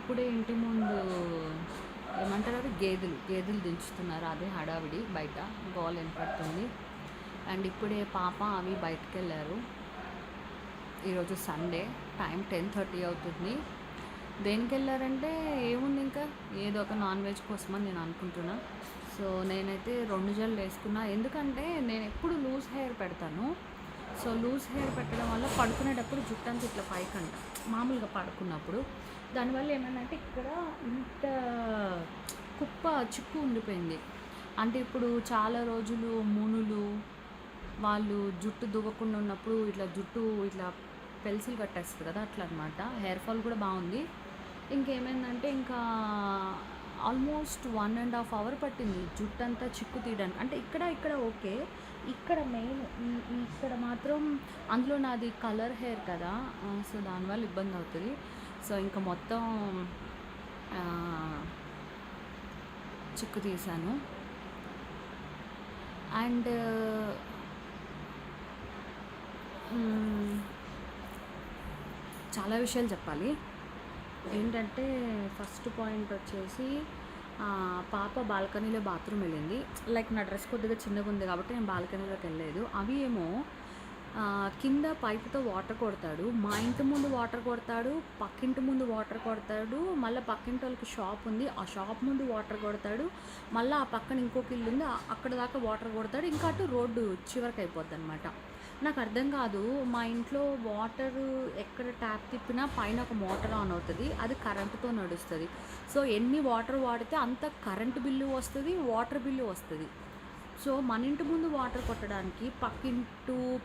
ఇప్పుడే ఇంటి ముందు ఏమంటారు అది గేదెలు దించుతున్నారు. అదే హడావిడి బయట గోల వినపడుతుంది. అండ్ ఇప్పుడే పాప అవి బయటకెళ్ళారు. ఈరోజు సండే, టైం 10:30 అవుతుంది. దేనికెళ్ళారంటే ఏముంది, ఇంకా ఏదో ఒక నాన్ వెజ్ కోసమని నేను అనుకుంటున్నా. సో నేనైతే 2 జడలు వేసుకున్నా. ఎందుకంటే నేను ఎప్పుడు లూజ్ హెయిర్ పెడతాను. సో లూజ్ హెయిర్ పెట్టడం వల్ల పడుకునేటప్పుడు జుట్టంతా ఇట్లా పైకంట, మామూలుగా పడుకున్నప్పుడు. దానివల్ల ఏమైందంటే ఇక్కడ ఇంత చిక్కు ఉండిపోయింది. అంటే ఇప్పుడు చాలా రోజులు మునులు వాళ్ళు జుట్టు దువ్వకుండా ఉన్నప్పుడు ఇట్లా జుట్టు ఇట్లా పెన్సిల్ కట్టేస్తుంది కదా, అట్లా అనమాట. హెయిర్ ఫాల్ కూడా బాగుంది. ఇంకేమైందంటే ఇంకా ఆల్మోస్ట్ 1.5 అవర్ పట్టింది జుట్టు అంతా చిక్కు తీయడానికి. అంటే ఇక్కడ ఓకే, ఇక్కడ మెయిన్ ఇక్కడ మాత్రం, అందులో నాది కలర్ హెయిర్ కదా, సో దానివల్ల ఇబ్బంది అవుతుంది. సో ఇంకా మొత్తం చిక్కు తీసాను. అండ్ చాలా విషయాలు చెప్పాలి. ఏంటంటే ఫస్ట్ పాయింట్ వచ్చేసి పాప బాల్కనీలో బాత్రూమ్ వెళ్ళింది. లైక్ నా డ్రెస్ కొద్దిగా చిన్నగా ఉంది కాబట్టి నేను బాల్కనీలోకి వెళ్ళలేదు. అవి ఏమో కింద పైపుతో వాటర్ కొడతాడు, మా ఇంటి ముందు వాటర్ కొడతాడు, పక్కింటి ముందు వాటర్ కొడతాడు, మళ్ళీ పక్కింటి వాళ్ళకి షాప్ ఉంది, ఆ షాప్ ముందు వాటర్ కొడతాడు, మళ్ళీ ఆ పక్కన ఇంకొక ఇల్లు ఉంది, అక్కడ దాకా వాటర్ కొడతాడు, ఇంకా అటు రోడ్డు చివరికి అయిపోద్ది అనమాట. నాకు అర్థం కాదు, మా ఇంట్లో వాటర్ ఎక్కడ ట్యాప్ తిప్పినా పైన ఒక మోటార్ ఆన్ అవుతుంది, అది కరెంటుతో నడుస్తుంది. సో ఎన్ని వాటర్ వాడితే అంత కరెంటు బిల్లు వస్తుంది, వాటర్ బిల్లు వస్తుంది. సో మన ఇంటి ముందు వాటర్ కొట్టడానికి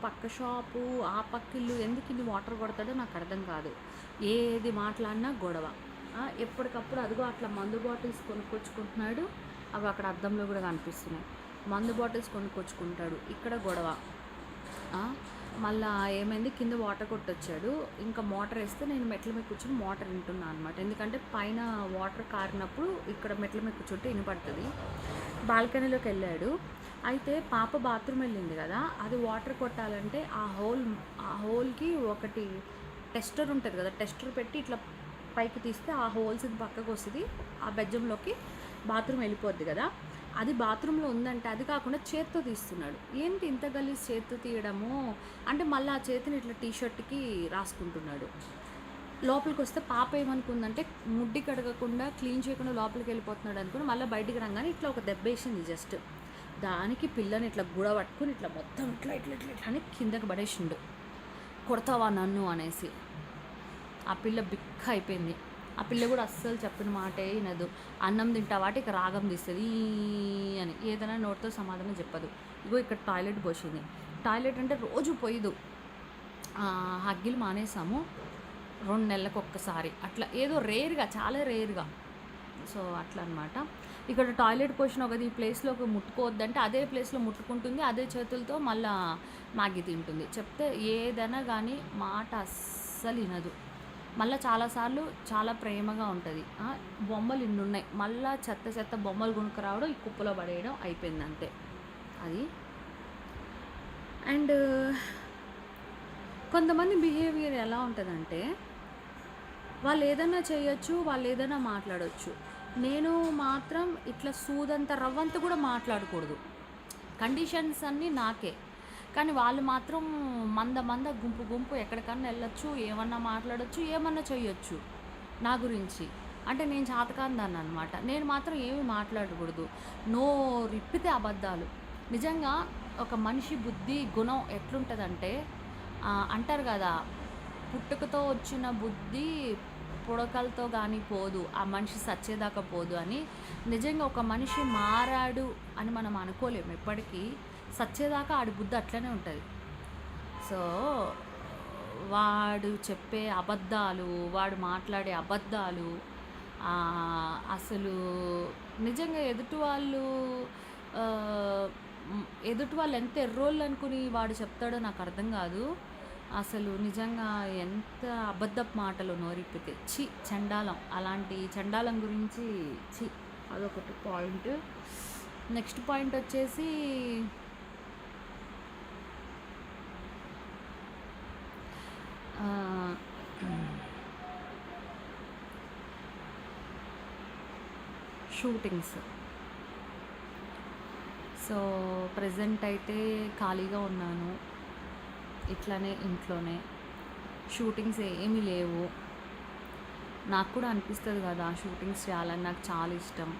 పక్క షాపు, ఆ పక్కిల్లు ఎందుకు ఇన్ని వాటర్ కొడతాడో నాకు అర్థం కాదు. ఏది మాట్లాడినా గొడవ. ఎప్పటికప్పుడు అదిగో అట్లా మందు బాటిల్స్ కొనుక్కొచ్చుకుంటున్నాడు, అవి అక్కడ అద్దంలో కూడా కనిపిస్తున్నాయి. మందు బాటిల్స్ కొనుక్కొచ్చుకుంటాడు, ఇక్కడ గొడవ. మళ్ళీ ఏమైంది, కింద వాటర్ కొట్టొచ్చాడు, ఇంకా మోటార్ వేస్తే నేను మెట్ల మీద కూర్చొని మోటార్ వింటున్నాను అనమాట. ఎందుకంటే పైన వాటర్ కారినప్పుడు ఇక్కడ మెట్ల మీద కూర్చుంటే వినపడుతుంది. బాల్కనీలోకి వెళ్ళాడు. అయితే పాప బాత్రూమ్ వెళ్ళింది కదా, అది వాటర్ కొట్టాలంటే ఆ హోల్కి ఒకటి టెస్టర్ ఉంటుంది కదా, టెస్టర్ పెట్టి ఇట్లా పైకి తీస్తే ఆ హోల్స్ ఇది పక్కకు వస్తుంది, ఆ బెజ్జంలోకి బాత్రూమ్ వెళ్ళిపోద్ది కదా. అది బాత్రూంలో ఉందంటే అది కాకుండా చేత్తో తీస్తున్నాడు. ఏంటి ఇంత గలీజ్ చేత్తో తీయడము అంటే, మళ్ళీ ఆ చేతిని ఇట్లా టీషర్ట్కి రాసుకుంటున్నాడు. లోపలికి వస్తే పాప ఏమనుకుందంటే ముడ్డి కడగకుండా క్లీన్ చేయకుండా లోపలికి వెళ్ళిపోతున్నాడు అనుకుని మళ్ళీ బయటికి రాగానే ఇట్లా ఒక దెబ్బేసింది జస్ట్. దానికి పిల్లని ఇట్లా గుడ పట్టుకుని ఇట్లా మొత్తం ఇట్లా ఇట్లా ఇట్లా అని కిందకి పడేసిండు. కొడతావా నన్ను అనేసి. ఆ పిల్ల బిక్క అయిపోయింది. ఆ పిల్ల కూడా అస్సలు చెప్పిన మాటే వినదు. అన్నం తింటావాటి ఇక రాగం తీస్తుంది అని, ఏదైనా నోటితో సమాధానం చెప్పదు. ఇగో ఇక్కడ టాయిలెట్ పోసింది. టాయిలెట్ అంటే రోజు పోయిదు, హగ్గిలు మానేసాము 2 నెలలకు ఒక్కసారి అట్లా, ఏదో రేర్గా, చాలా రేర్గా. సో అట్లా అనమాట. ఇక్కడ టాయిలెట్ పోసిన ఒకది ఈ ప్లేస్లోకి ముట్టుకోవద్దంటే అదే ప్లేస్లో ముట్టుకుంటుంది, అదే చేతులతో మళ్ళా మ్యాగీ తింటుంది. చెప్తే ఏదైనా కానీ మాట అస్సలు వినదు. మళ్ళీ చాలాసార్లు చాలా ప్రేమగా ఉంటుంది. బొమ్మలు ఇన్ని ఉన్నాయి, మళ్ళీ చెత్త బొమ్మలు కొనుక్కరావడం, ఈ కుప్పలో పడేయడం అయిపోయింది అంతే అది. అండ్ కొంతమంది బిహేవియర్ ఎలా ఉంటుందంటే, వాళ్ళు ఏదైనా చేయొచ్చు, వాళ్ళు ఏదైనా మాట్లాడవచ్చు. నేను మాత్రం ఇట్లా సూదంత రవ్వంత కూడా మాట్లాడకూడదు. కండిషన్స్ అన్నీ నాకే, కానీ వాళ్ళు మాత్రం మంద గుంపు ఎక్కడికన్నా వెళ్ళొచ్చు, ఏమన్నా మాట్లాడచ్చు, ఏమన్నా చేయొచ్చు నా గురించి. అంటే నేను చాతకాందాన్ని అనమాట. నేను మాత్రం ఏమీ మాట్లాడకూడదు. రిప్పితే అబద్ధాలు. నిజంగా ఒక మనిషి బుద్ధి గుణం ఎట్లుంటుందంటే, అంటారు కదా, పుట్టుకతో వచ్చిన బుద్ధి పుడకలతో కానీ పోదు, ఆ మనిషి సచ్చేదాకా పోదు అని. నిజంగా ఒక మనిషి మారాడు అని మనం అనుకోలేము ఎప్పటికీ. సచ్చేదాకా ఆడి బుద్ధి అట్లనే ఉంటుంది. సో వాడు చెప్పే అబద్ధాలు, వాడు మాట్లాడే అబద్ధాలు, అసలు నిజంగా ఎదుటి వాళ్ళు ఎంత ఎర్రోళ్ళు అనుకుని వాడు చెప్తాడో నాకు అర్థం కాదు. అసలు నిజంగా ఎంత అబద్ధపు మాటలు నోరిప్పితే చండాలం. అలాంటి చండాలం గురించి అదొకటి పాయింట్. నెక్స్ట్ పాయింట్ వచ్చేసి షూటింగ్స్. సో, ప్రెజెంట్ అయితే ఖాళీగా ఉన్నాను. ఇట్లనే ఇంట్లోనే. షూటింగ్స్ ఏమీ లేవు. నాకు కూడా అనిపిస్తది కదా! షూటింగ్స్ చేయాలని నాకు చాలా ఇష్టం.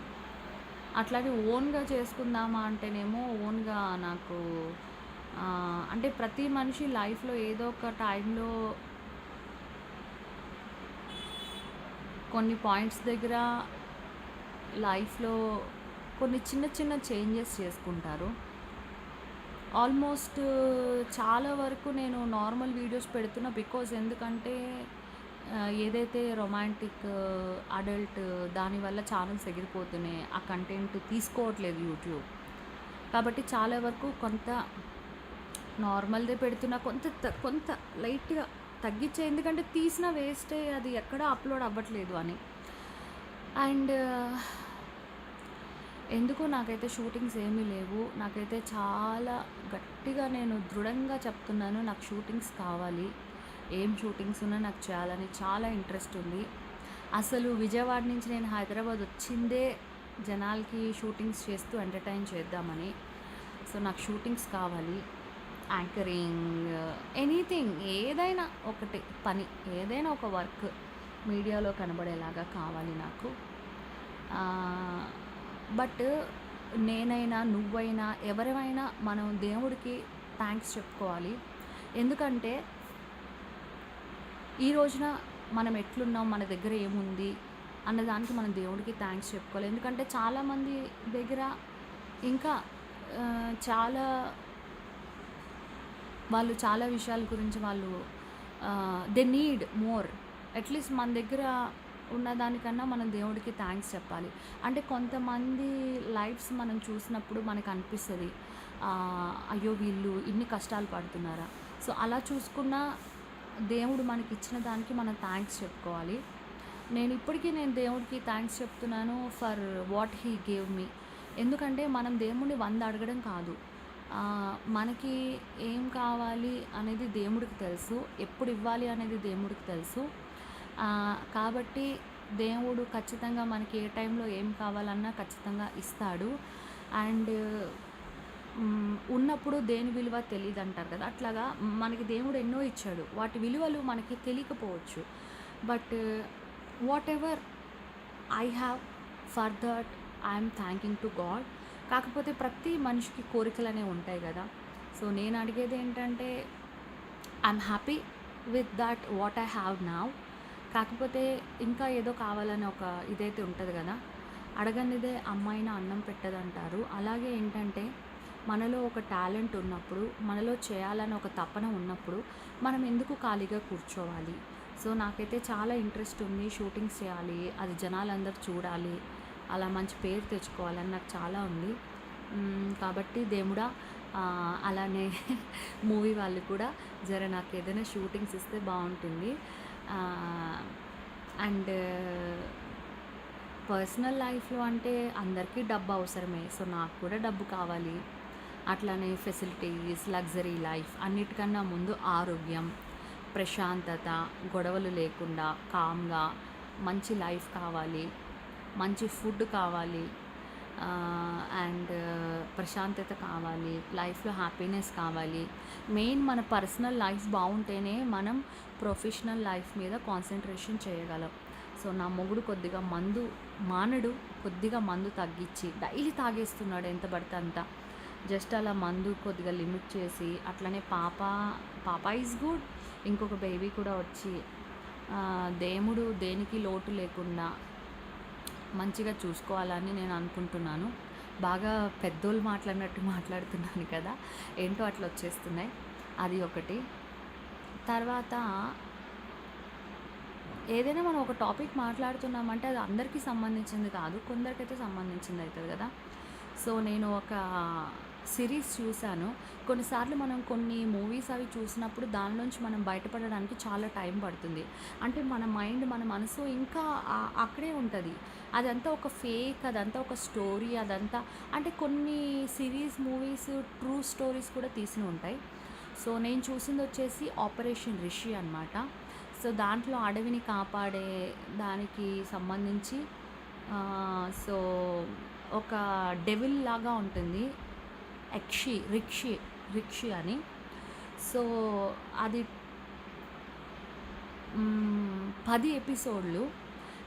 అట్లాగే ఓన్‌గా చేసుకుందామా అంటేనేమో ఓన్‌గా నాకు అంటే ప్రతి మనిషి లైఫ్‌లో ఏదో ఒక టైంలో కొన్ని పాయింట్స్ దగ్గర లైఫ్‌లో కొన్ని చిన్న చిన్న చేంజెస్ చేసుకుంటారు. ఆల్మోస్ట్ చాలా వరకు నేను నార్మల్ వీడియోస్ పెడుతున్నా. ఎందుకంటే ఏదైతే రొమాంటిక్, అడల్ట్ దానివల్ల ఛానెల్స్ ఎగిరిపోతున్నాయి. ఆ కంటెంట్ తీసుకోవట్లేదు యూట్యూబ్. కాబట్టి చాలా వరకు కొంత నార్మల్‌దే పెడుతున్నా. కొంత లైట్‌గా తగ్గిచ్చా. ఎందుకంటే తీసినా వేస్టే, అది ఎక్కడా అప్‌లోడ్ అవ్వట్లేదు అని. అండ్ ఎందుకో నాకైతే షూటింగ్స్ ఏమీ లేవు. నాకైతే చాలా గట్టిగా నేను దృఢంగా చెప్తున్నాను, నాకు షూటింగ్స్ కావాలి. ఏం షూటింగ్స్ ఉన్నా నాకు చేయాలని చాలా ఇంట్రెస్ట్ ఉంది. అసలు విజయవాడ నుంచి నేను హైదరాబాద్ వచ్చిందే జనాలకి షూటింగ్స్ చేస్తూ ఎంటర్టైన్ చేద్దామని. సో, నాకు షూటింగ్స్ కావాలి. యాంకరింగ్, ఎనీథింగ్, ఏదైనా ఒకటి పని, ఏదైనా ఒక వర్క్ మీడియాలో కనబడేలాగా కావాలి నాకు. బట్ నేనైనా, నువ్వైనా, ఎవరైనా మనం దేవుడికి థ్యాంక్స్ చెప్పుకోవాలి. ఎందుకంటే ఈ రోజున మనం ఎట్లున్నాం, మన దగ్గర ఏముంది అన్నదానికి మనం దేవుడికి థ్యాంక్స్ చెప్పుకోవాలి. ఎందుకంటే చాలామంది దగ్గర ఇంకా చాలా వాళ్ళు చాలా విషయాల గురించి వాళ్ళు దే నీడ్ మోర్. అట్లీస్ట్ మన దగ్గర ఉన్నదానికన్నా మనం దేవుడికి థ్యాంక్స్ చెప్పాలి. అంటే కొంతమంది లైఫ్స్ మనం చూసినప్పుడు మనకు అనిపిస్తుంది, అయ్యో వీళ్ళు ఇన్ని కష్టాలు పడుతున్నారా. సో, అలా చూసుకున్న దేవుడు మనకి ఇచ్చిన దానికి మనం థ్యాంక్స్ చెప్పుకోవాలి. నేను దేవుడికి థ్యాంక్స్ చెప్తున్నాను for what he gave me. ఎందుకంటే మనం దేవుడిని 100 అడగడం కాదు. మనకి ఏం కావాలి అనేది దేవుడికి తెలుసు. ఎప్పుడు ఇవ్వాలి అనేది దేవుడికి తెలుసు. కాబట్టి దేవుడు ఖచ్చితంగా మనకి ఏ టైంలో ఏం కావాలన్నా ఖచ్చితంగా ఇస్తాడు. అండ్ ఉన్నప్పుడు దేని విలువ తెలీదంటారు కదా! అట్లాగా మనకి దేవుడు ఎన్నో ఇచ్చాడు. వాటి విలువలు మనకి తెలియకపోవచ్చు. But whatever I have, for that I'm thanking to God. కాకపోతే ప్రతి మనిషికి కోరికలనేవి ఉంటాయి కదా! సో, నేను అడిగేది ఏంటంటే I'm happy with that what I have now. కాకపోతే ఇంకా ఏదో కావాలని ఒక ఇదైతే ఉంటుంది కదా! అడగనిదే అమ్మాయిన అన్నం పెట్టదంటారు. అలాగే ఏంటంటే మనలో ఒక టాలెంట్ ఉన్నప్పుడు, మనలో చేయాలని ఒక తపన ఉన్నప్పుడు మనం ఎందుకు ఖాళీగా కూర్చోవాలి. సో, నాకైతే చాలా ఇంట్రెస్ట్ ఉంది. షూటింగ్స్ చేయాలి, అది జనాలందరూ చూడాలి, అలా మంచి పేరు తెచ్చుకోవాలని నాకు చాలా ఉంది. కాబట్టి దేవుడా, అలానే మూవీ వాళ్ళు కూడా నాకు ఏదైనా షూటింగ్స్ ఇస్తే బాగుంటుంది. అండ్ పర్సనల్ లైఫ్లో అంటే అందరికీ డబ్బు అవసరమే. సో, నాకు కూడా డబ్బు కావాలి. అట్లానే ఫెసిలిటీస్, లగ్జరీ లైఫ్, అన్నిటికన్నా ముందు ఆరోగ్యం, ప్రశాంతత, గొడవలు లేకుండా కామ్గా మంచి లైఫ్ కావాలి, మంచి ఫుడ్ కావాలి, అండ్ ప్రశాంతత కావాలి, లైఫ్లో హ్యాపీనెస్ కావాలి. మెయిన్ మన పర్సనల్ లైఫ్ బాగుంటేనే మనం ప్రొఫెషనల్ లైఫ్ మీద కాన్సన్ట్రేషన్ చేయగలం. సో, నా మొగుడు కొద్దిగా మందు మానడు. కొద్దిగా మందు తగ్గించి డైలీ తాగేస్తున్నాడు ఎంత పడితే అంత. జస్ట్ అలా మందు కొద్దిగా లిమిట్ చేసి, అట్లనే పాప ఈజ్ గుడ్. ఇంకొక బేబీ కూడా వచ్చి దేవుడు దేనికి లోటు లేకుండా మంచిగా చూసుకోవాలని నేను అనుకుంటున్నాను. బాగా పెద్దోళ్ళు మాట్లాడినట్టు మాట్లాడుతున్నాను కదా, ఏంటో అట్లా వచ్చేస్తున్నాయి. అది ఒకటి. తర్వాత ఏదైనా మనం ఒక టాపిక్ మాట్లాడుతున్నామంటే అది అందరికీ సంబంధించింది కాదు, కొందరికైతే సంబంధించింది అవుతుంది కదా. సో, నేను ఒక సిరీస్ చూశాను. కొన్నిసార్లు మనం కొన్ని మూవీస్ అవి చూసినప్పుడు దానిలోంచి మనం బయటపడడానికి చాలా టైం పడుతుంది. అంటే మన మైండ్, మన మనసు ఇంకా అక్కడే ఉంటుంది. అదంతా ఒక ఫేక్, అదంతా ఒక స్టోరీ, అదంతా అంటే కొన్ని సిరీస్, మూవీస్ ట్రూ స్టోరీస్ కూడా తీసి ఉంటాయి. సో, నేను చూసింది వచ్చేసి ఆపరేషన్ రిషి అనమాట. సో, దాంట్లో అడవిని కాపాడే దానికి సంబంధించి సో ఒక డెవిల్ లాగా ఉంటుంది. రిక్షి అని. సో అది 10 ఎపిసోడ్లు.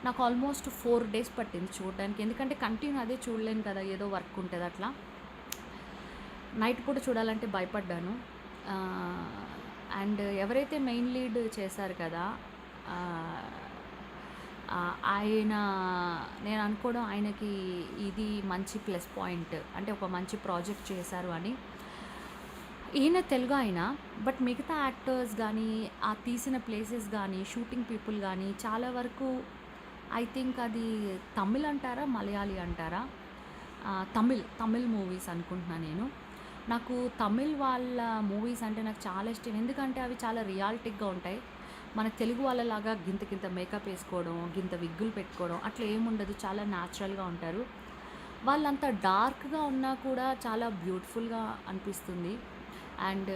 నాకు ఆల్మోస్ట్ 4 డేస్ పట్టింది చూడడానికి. ఎందుకంటే కంటిన్యూ అదే చూడలేను కదా, ఏదో వర్క్ ఉంటుంది అట్లా. నైట్ పూట చూడాలంటే భయపడ్డాను. అండ్ ఎవరైతే మెయిన్ లీడ్ చేశారు కదా, ఆయన, నేను అనుకోవడం ఆయనకి ఇది మంచి ప్లస్ పాయింట్, అంటే ఒక మంచి ప్రాజెక్ట్ చేశారు అని. ఈయన తెలుగు ఆయన, బట్ మిగతా యాక్టర్స్ కానీ, ఆ తీసిన ప్లేసెస్ కానీ, షూటింగ్ పీపుల్ కానీ చాలా వరకు ఐ థింక్ అది తమిళ్ అంటారా, మలయాళీ అంటారా, తమిళ్ మూవీస్ అనుకుంటున్నాను నేను. నాకు తమిళ్ వాళ్ళ మూవీస్ అంటే నాకు చాలా ఇష్టం. ఎందుకంటే అవి చాలా రియాలిటిక్గా ఉంటాయి. మన తెలుగు వాళ్ళలాగా గింత మేకప్ వేసుకోవడం, గింత విగ్గులు పెట్టుకోవడం అట్లా ఏముండదు. చాలా న్యాచురల్గా ఉంటారు. వాళ్ళంత డార్క్గా ఉన్నా కూడా చాలా బ్యూటిఫుల్గా అనిపిస్తుంది. అండ్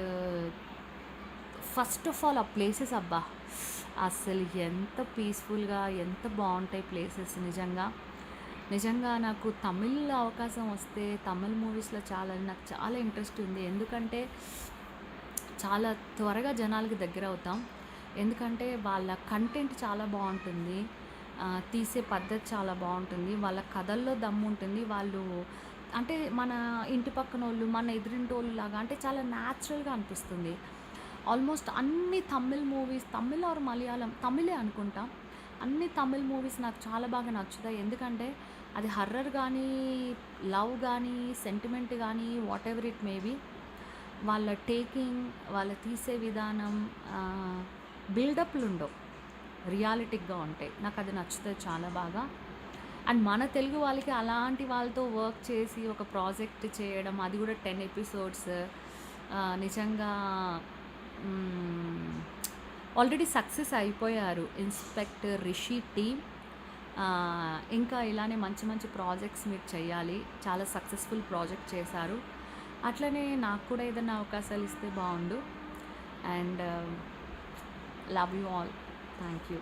ఫస్ట్ ఆఫ్ ఆల్ ఆ ప్లేసెస్, అబ్బా అసలు ఎంత పీస్ఫుల్గా, ఎంత బాగుంటాయి ప్లేసెస్. నిజంగా నాకు తమిళ్ అవకాశం వస్తే తమిళ్ మూవీస్లో నాకు చాలా ఇంట్రెస్ట్ ఉంది. ఎందుకంటే చాలా త్వరగా జనాలకి దగ్గర అవుతాం. ఎందుకంటే వాళ్ళ కంటెంట్ చాలా బాగుంటుంది, తీసే పద్ధతి చాలా బాగుంటుంది, వాళ్ళ కథల్లో దమ్ము ఉంటుంది. వాళ్ళు అంటే మన ఇంటి పక్కన వాళ్ళు, మన ఎదురింటి వాళ్ళు లాగా, అంటే చాలా న్యాచురల్గా అనిపిస్తుంది. ఆల్మోస్ట్ అన్ని తమిళ్ మూవీస్, తమిళ్ ఆర్ మలయాళం, తమిళే అనుకుంటా, అన్ని తమిళ్ మూవీస్ నాకు చాలా బాగా నచ్చుతాయి. ఎందుకంటే అది హర్రర్ కానీ, లవ్ కానీ, సెంటిమెంట్ కానీ, వాట్ ఎవర్ ఇట్ మేబీ, వాళ్ళ టేకింగ్, వాళ్ళ తీసే విధానం, బిల్డప్లు ఉండవు, రియాలిటిక్గా ఉంటాయి. నాకు అది నచ్చుతుంది చాలా బాగా. అండ్ మన తెలుగు వాళ్ళకి అలాంటి వాళ్ళతో వర్క్ చేసి ఒక ప్రాజెక్ట్ చేయడం, అది కూడా 10 ఎపిసోడ్స్, నిజంగా ఆల్రెడీ సక్సెస్ అయిపోయారు ఇన్స్పెక్టర్ రిషి టీమ్. ఇంకా ఇలానే మంచి మంచి ప్రాజెక్ట్స్ మీరు చేయాలి. చాలా సక్సెస్ఫుల్ ప్రాజెక్ట్ చేశారు. అట్లనే నాకు కూడా ఏదైనా అవకాశాలు ఇస్తే బాగుండు. And love you all. Thank you.